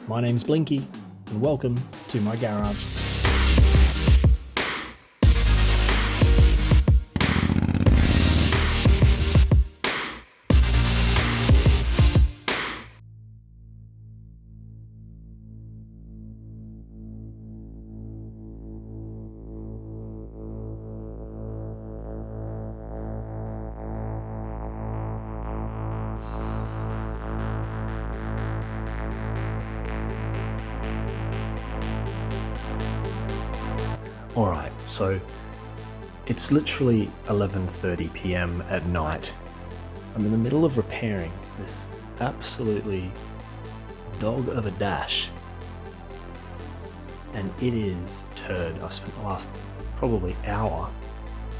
My name's Blinky, and welcome to my garage. Alright, so it's literally 11:30 p.m. at night. I'm in the middle of repairing this absolutely dog of a dash. And it is turd. I've spent the last probably hour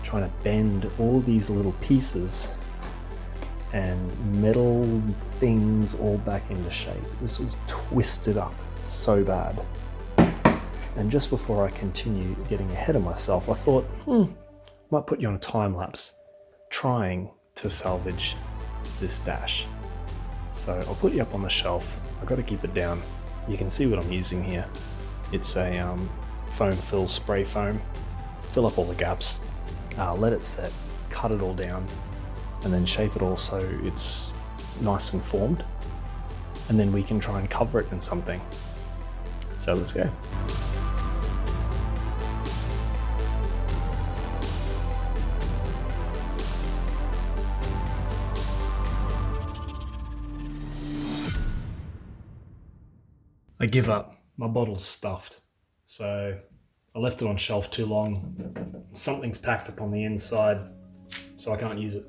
trying to bend all these little pieces and metal things all back into shape. This was twisted up so bad. And just before I continue getting ahead of myself, I thought, might put you on a time lapse trying to salvage this dash. So I'll put you up on the shelf. I've got to keep it down. You can see what I'm using here. It's a foam fill spray foam. Fill up all the gaps, let it set, cut it all down, and then shape it all so it's nice and formed. And then we can try and cover it in something. So let's go. I give up. My bottle's stuffed. So I left it on shelf too long. Something's packed up on the inside, so I can't use it.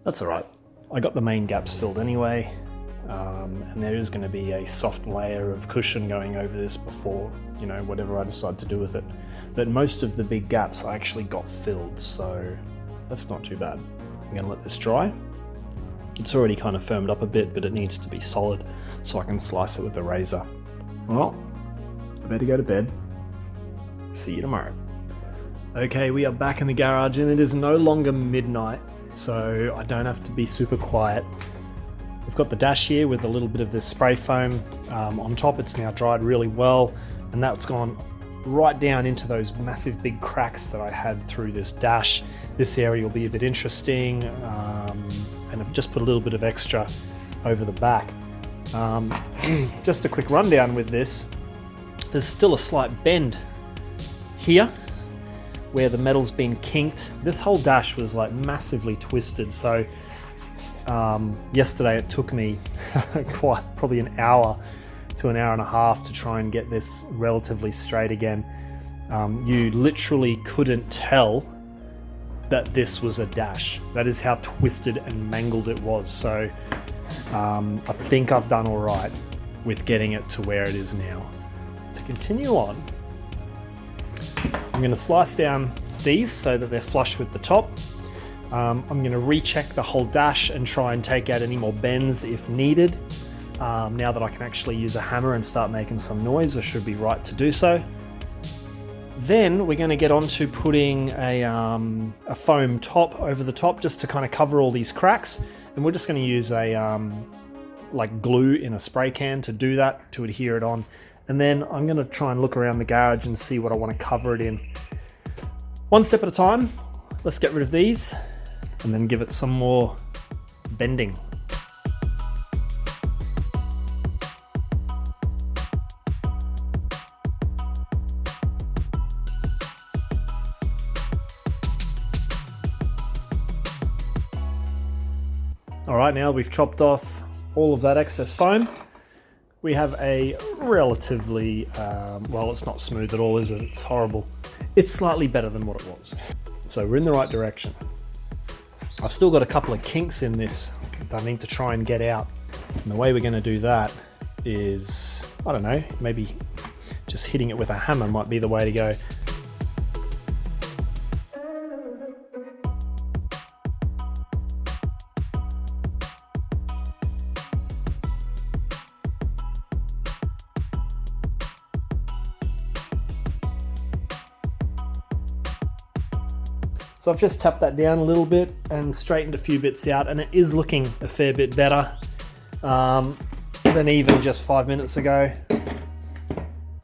That's all right. I got the main gaps filled anyway, and there is going to be a soft layer of cushion going over this before, whatever I decide to do with it. But most of the big gaps I actually got filled, so that's not too bad. I'm going to let this dry. It's already kind of firmed up a bit, but it needs to be solid so I can slice it with the razor. Well, I better go to bed. See you tomorrow. Okay, we are back in the garage and it is no longer midnight, so I don't have to be super quiet. We've got the dash here with a little bit of this spray foam on top. It's now dried really well, and that's gone right down into those massive big cracks that I had through this dash. This area will be a bit interesting, and I've just put a little bit of extra over the back. Just a quick rundown with this. There's still a slight bend here where the metal's been kinked. This whole dash was like massively twisted, so yesterday it took me probably an hour to an hour and a half to try and get this relatively straight again. You literally couldn't tell that this was a dash. That is how twisted and mangled it was. So I think I've done all right with getting it to where it is now. To continue on, I'm going to slice down these so that they're flush with the top. I'm going to recheck the whole dash and try and take out any more bends if needed. Now that I can actually use a hammer and start making some noise, I should be right to do so. Then we're going to get on to putting a foam top over the top just to kind of cover all these cracks. And we're just going to use a like glue in a spray can to do that, to adhere it on. And then I'm going to try and look around the garage and see what I want to cover it in. One step at a time. Let's get rid of these and then give it some more bending. All right, now we've chopped off all of that excess foam. We have a relatively, well, it's not smooth at all, is it? It's horrible. It's slightly better than what it was. So we're in the right direction. I've still got a couple of kinks in this that I need to try and get out. And the way we're going to do that is, I don't know, maybe just hitting it with a hammer might be the way to go. So I've just tapped that down a little bit and straightened a few bits out, and it is looking a fair bit better than even just 5 minutes ago.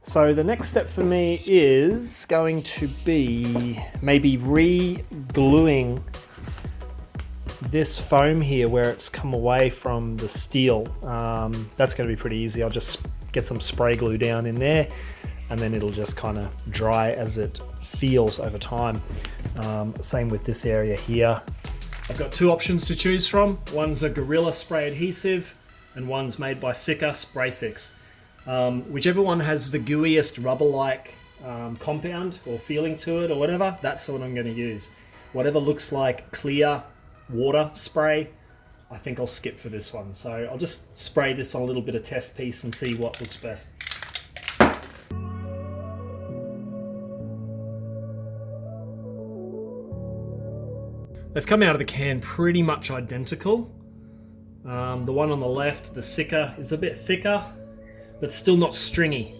So the next step for me is going to be maybe re-gluing this foam here where it's come away from the steel. That's going to be pretty easy. I'll just get some spray glue down in there and then it'll just kind of dry as it feels over time. Same with this area here. I've got two options to choose from. One's a Gorilla spray adhesive and one's made by Sika Spray Fix. Whichever one has the gooeyest rubber-like compound or feeling to it or whatever, that's the one I'm going to use. Whatever looks like clear water spray, I think I'll skip for this one. So I'll just spray this on a little bit of test piece and see what looks best. They've come out of the can pretty much identical. The one on the left, the Sika, is a bit thicker, but still not stringy.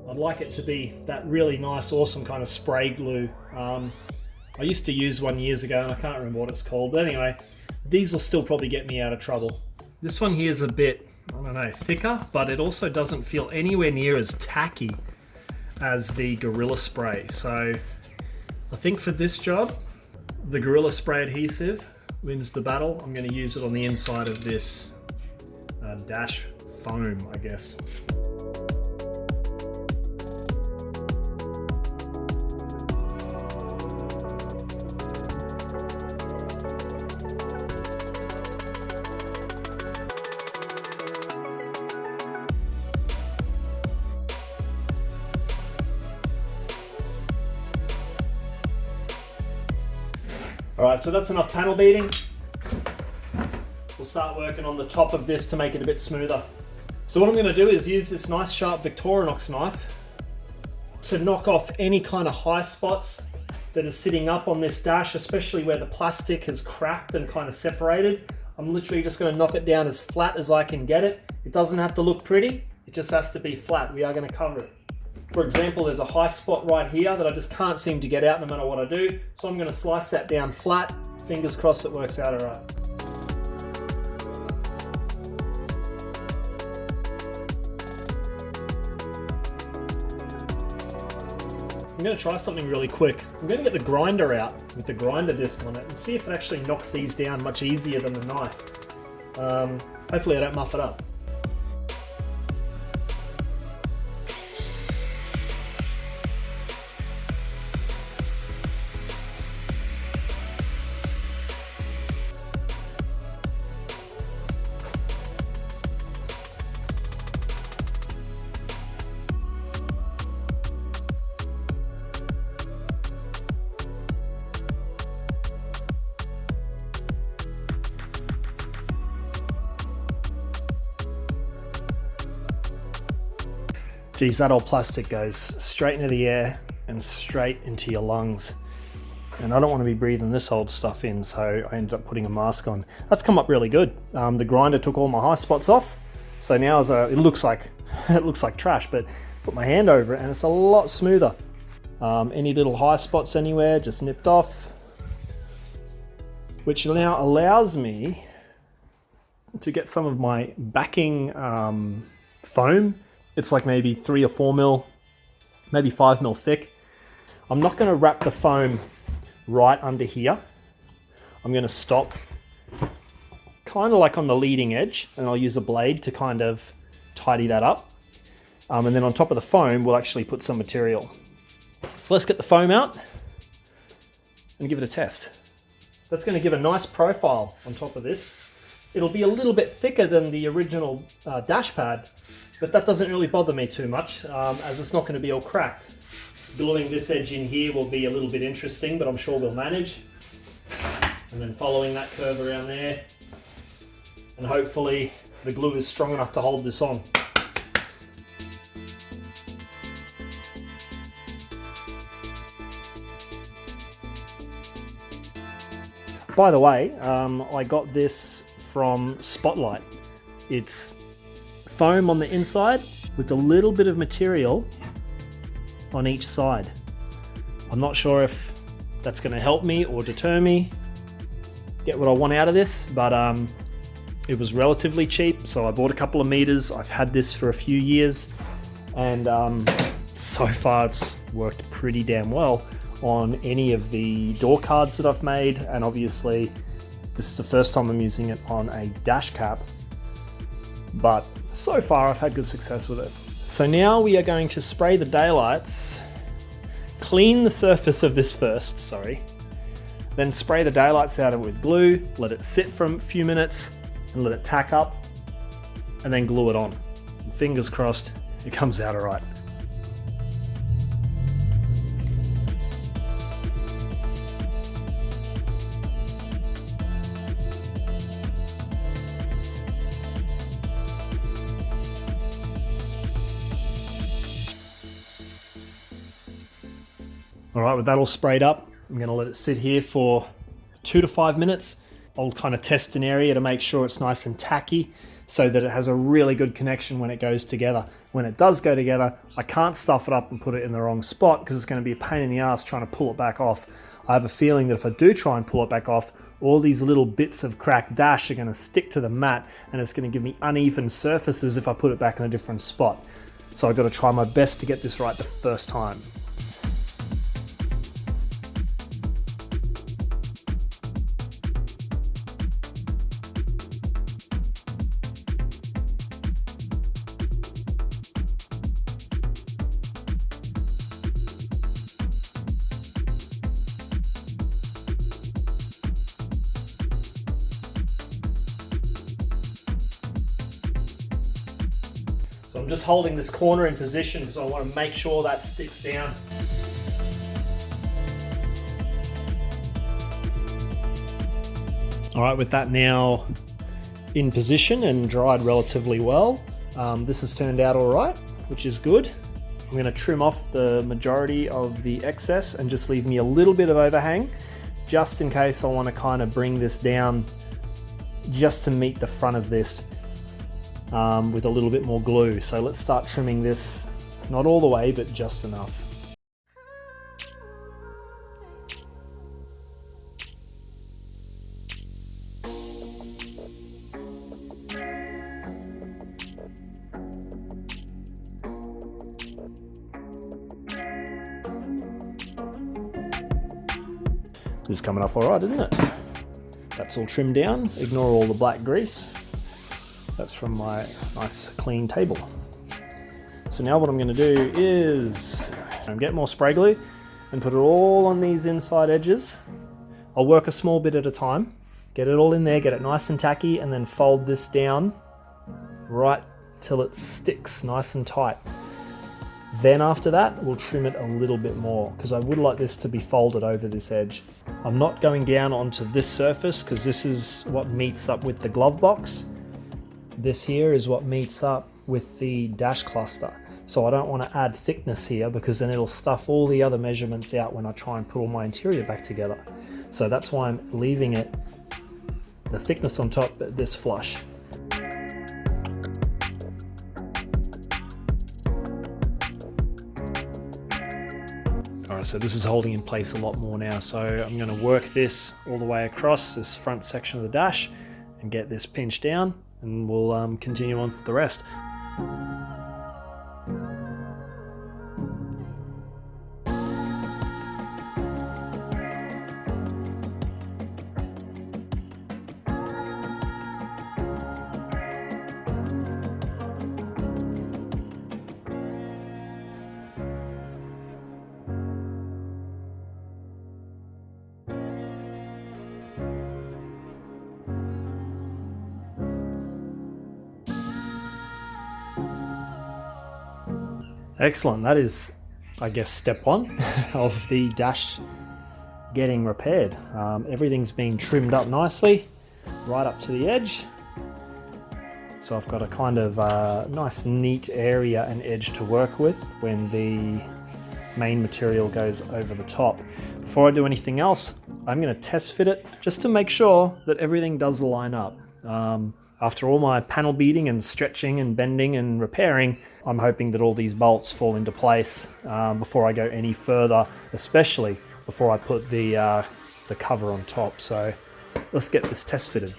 I'd like it to be that really nice, awesome kind of spray glue. I used to use one years ago and I can't remember what it's called, but anyway, these will still probably get me out of trouble. This one here is a bit, I don't know, thicker, but it also doesn't feel anywhere near as tacky as the Gorilla spray. So I think for this job, the Gorilla spray adhesive wins the battle. I'm going to use it on the inside of this dash foam, I guess. Alright, so that's enough panel beating. We'll start working on the top of this to make it a bit smoother. So what I'm going to do is use this nice sharp Victorinox knife to knock off any kind of high spots that are sitting up on this dash, especially where the plastic has cracked and kind of separated. I'm literally just going to knock it down as flat as I can get it. It doesn't have to look pretty, it just has to be flat. We are going to cover it. For example, there's a high spot right here that I just can't seem to get out no matter what I do. So I'm going to slice that down flat. Fingers crossed it works out all right. I'm going to try something really quick. I'm going to get the grinder out with the grinder disc on it and see if it actually knocks these down much easier than the knife. Hopefully I don't muff it up. Geez, that old plastic goes straight into the air and straight into your lungs. And I don't want to be breathing this old stuff in, so I ended up putting a mask on. That's come up really good. The grinder took all my high spots off. So now it looks like trash, but put my hand over it and it's a lot smoother. Any little high spots anywhere, just nipped off. Which now allows me to get some of my backing foam. It's like maybe 3 or 4 mil, maybe 5 mil thick. I'm not going to wrap the foam right under here. I'm going to stop kind of like on the leading edge, and I'll use a blade to kind of tidy that up. And then on top of the foam, we'll actually put some material. So let's get the foam out and give it a test. That's going to give a nice profile on top of this. It'll be a little bit thicker than the original dash pad, but that doesn't really bother me too much, as it's not going to be all cracked. Gluing this edge in here will be a little bit interesting, but I'm sure we'll manage. And then following that curve around there, and hopefully the glue is strong enough to hold this on. By the way, I got this from Spotlight. It's foam on the inside with a little bit of material on each side. I'm not sure if that's going to help me or deter me get what I want out of this, but it was relatively cheap, so I bought a couple of meters. I've had this for a few years. And so far it's worked pretty damn well on any of the door cards that I've made, and obviously this is the first time I'm using it on a dash cap, but so far I've had good success with it. So now we are going to spray the daylights, clean the surface of this first, then spray the daylights out of it with glue, let it sit for a few minutes and let it tack up, and then glue it on. And fingers crossed it comes out all right. All right, with that all sprayed up, I'm gonna let it sit here for 2 to 5 minutes. I'll kind of test an area to make sure it's nice and tacky so that it has a really good connection when it goes together. When it does go together, I can't stuff it up and put it in the wrong spot because it's gonna be a pain in the ass trying to pull it back off. I have a feeling that if I do try and pull it back off, all these little bits of cracked dash are gonna stick to the mat and it's gonna give me uneven surfaces if I put it back in a different spot. So I've got to try my best to get this right the first time. So I'm just holding this corner in position because I want to make sure that sticks down. All right, with that now in position and dried relatively well, this has turned out all right, which is good. I'm going to trim off the majority of the excess and just leave me a little bit of overhang, just in case I want to kind of bring this down just to meet the front of this. With a little bit more glue. So let's start trimming this, not all the way, but just enough. This is coming up all right, isn't it? That's all trimmed down. Ignore all the black grease. That's from my nice clean table. So now what I'm going to do is get more spray glue and put it all on these inside edges. I'll work a small bit at a time, get it all in there, get it nice and tacky, and then fold this down right till it sticks nice and tight. Then after that, we'll trim it a little bit more because I would like this to be folded over this edge. I'm not going down onto this surface because this is what meets up with the glove box. This here is what meets up with the dash cluster. So I don't want to add thickness here because then it'll stuff all the other measurements out when I try and put all my interior back together. So that's why I'm leaving it, the thickness on top, this flush. Alright, so this is holding in place a lot more now. So I'm going to work this all the way across this front section of the dash and get this pinched down. And we'll continue on with the rest. Excellent, that is, I guess, step one of the dash getting repaired. Everything's been trimmed up nicely, right up to the edge. So I've got a kind of nice neat area and edge to work with when the main material goes over the top. Before I do anything else, I'm going to test fit it just to make sure that everything does line up. After all my panel beating and stretching and bending and repairing, I'm hoping that all these bolts fall into place before I go any further, especially before I put the cover on top. So let's get this test fitted.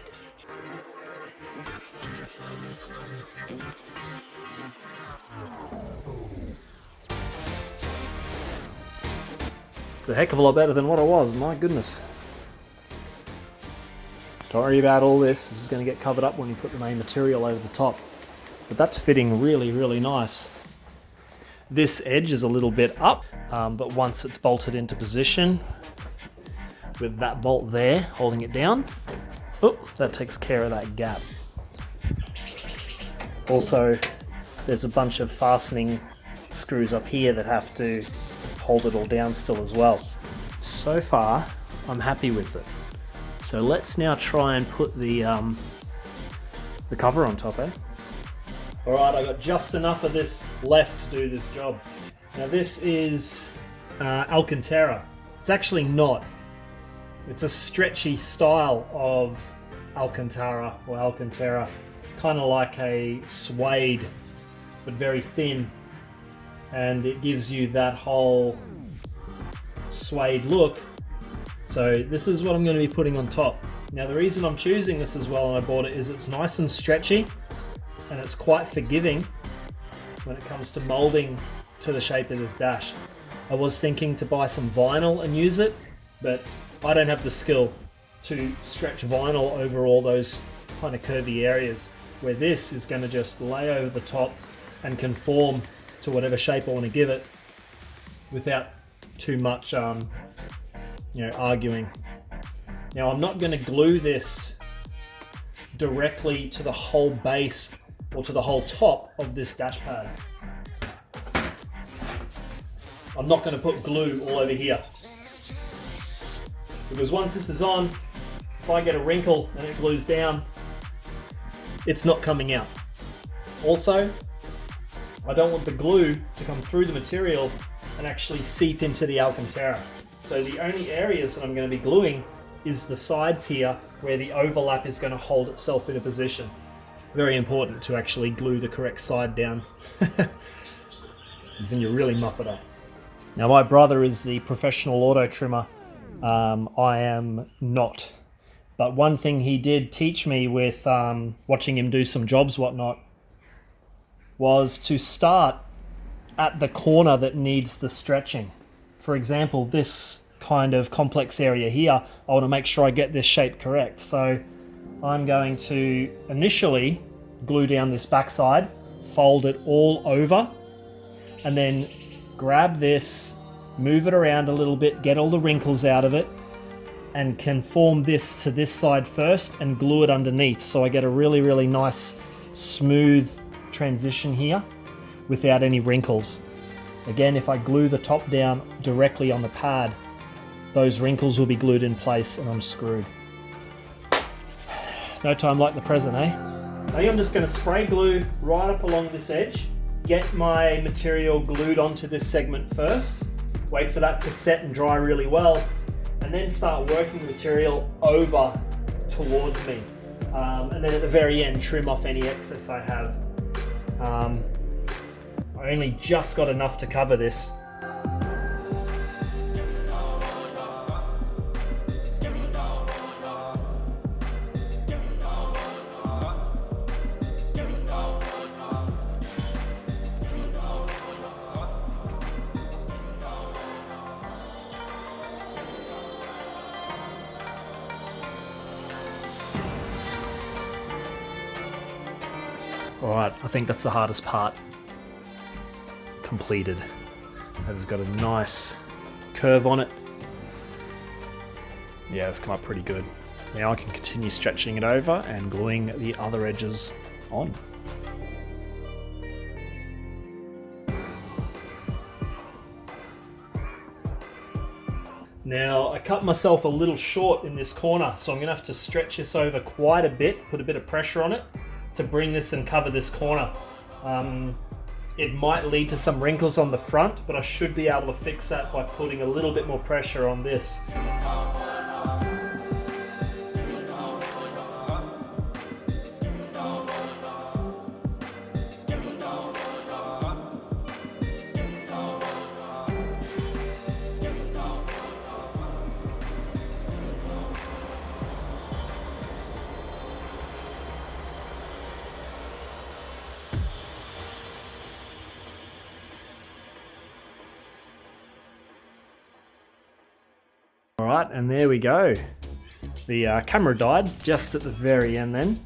It's a heck of a lot better than what it was, my goodness. Don't worry about all this. This is going to get covered up when you put the main material over the top. But that's fitting really, really nice. This edge is a little bit up, but once it's bolted into position, with that bolt there holding it down, oh, that takes care of that gap. Also, there's a bunch of fastening screws up here that have to hold it all down still as well. So far, I'm happy with it. So let's now try and put the cover on top, eh? Alright, I got just enough of this left to do this job. Now this is alcantara. It's actually not. It's a stretchy style of alcantara or alcantara, kind of like a suede, but very thin, and it gives you that whole suede look. So this is what I'm going to be putting on top. Now the reason I'm choosing this as well, and I bought it, is it's nice and stretchy, and it's quite forgiving when it comes to molding to the shape of this dash. I was thinking to buy some vinyl and use it, but I don't have the skill to stretch vinyl over all those kind of curvy areas, where this is going to just lay over the top and conform to whatever shape I want to give it without too much arguing. Now I'm not going to glue this directly to the whole base or to the whole top of this dash pad. I'm not going to put glue all over here, because once this is on, if I get a wrinkle and it glues down, it's not coming out. Also, I don't want the glue to come through the material and actually seep into the alcantara. So the only areas that I'm going to be gluing is the sides here, where the overlap is going to hold itself in a position. Very important to actually glue the correct side down, because then you really muff it up. Now my brother is the professional auto trimmer. I am not. But one thing he did teach me with watching him do some jobs, whatnot, was to start at the corner that needs the stretching. For example, this kind of complex area here, I want to make sure I get this shape correct. So I'm going to initially glue down this backside, fold it all over, and then grab this, move it around a little bit, get all the wrinkles out of it, and conform this to this side first and glue it underneath, so I get a really, really nice smooth transition here without any wrinkles. Again, if I glue the top down directly on the pad, those wrinkles will be glued in place and I'm screwed. No time like the present, eh? I think I'm just going to spray glue right up along this edge, get my material glued onto this segment first, wait for that to set and dry really well, and then start working the material over towards me. And then at the very end, trim off any excess I have. I only just got enough to cover this. Alright, I think that's the hardest part completed. It's got a nice curve on it. Yeah, it's come up pretty good. Now I can continue stretching it over and gluing the other edges on. Now I cut myself a little short in this corner, so I'm going to have to stretch this over quite a bit, put a bit of pressure on it to bring this and cover this corner. It might lead to some wrinkles on the front, but I should be able to fix that by putting a little bit more pressure on this. Right, and there we go. The camera died just at the very end then.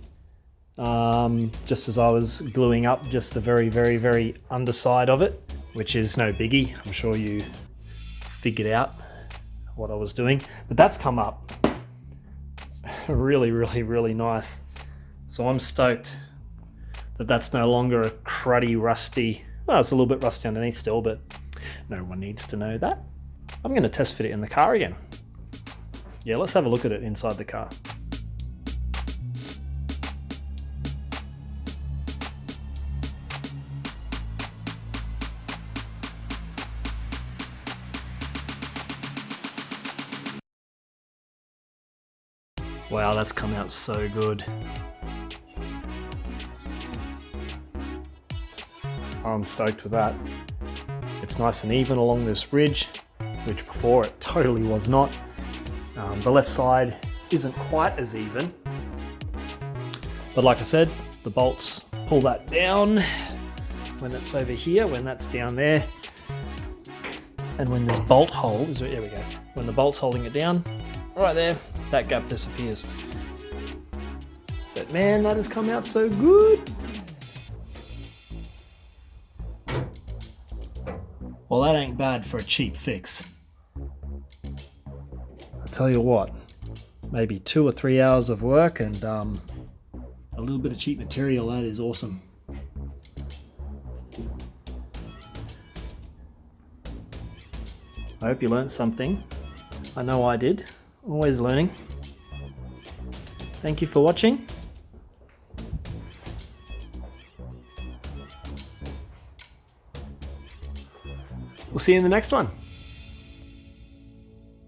Just as I was gluing up just the very underside of it, which is no biggie. I'm sure you figured out what I was doing, but that's come up really nice. So I'm stoked that that's no longer a cruddy, rusty, well, it's a little bit rusty underneath still, but no one needs to know that. I'm going to test fit it in the car again. Yeah, let's have a look at it inside the car. Wow, that's come out so good. I'm stoked with that. It's nice and even along this ridge, which before it totally was not. The left side isn't quite as even. But like I said, the bolts pull that down when it's over here, when that's down there. And when this bolt hole is, there we go. When the bolt's holding it down, right there, that gap disappears. But man, that has come out so good. Well, that ain't bad for a cheap fix. I tell you what, maybe 2 or 3 hours of work and a little bit of cheap material, that is awesome. I hope you learned something. I know I did. Always learning. Thank you for watching. We'll see you in the next one.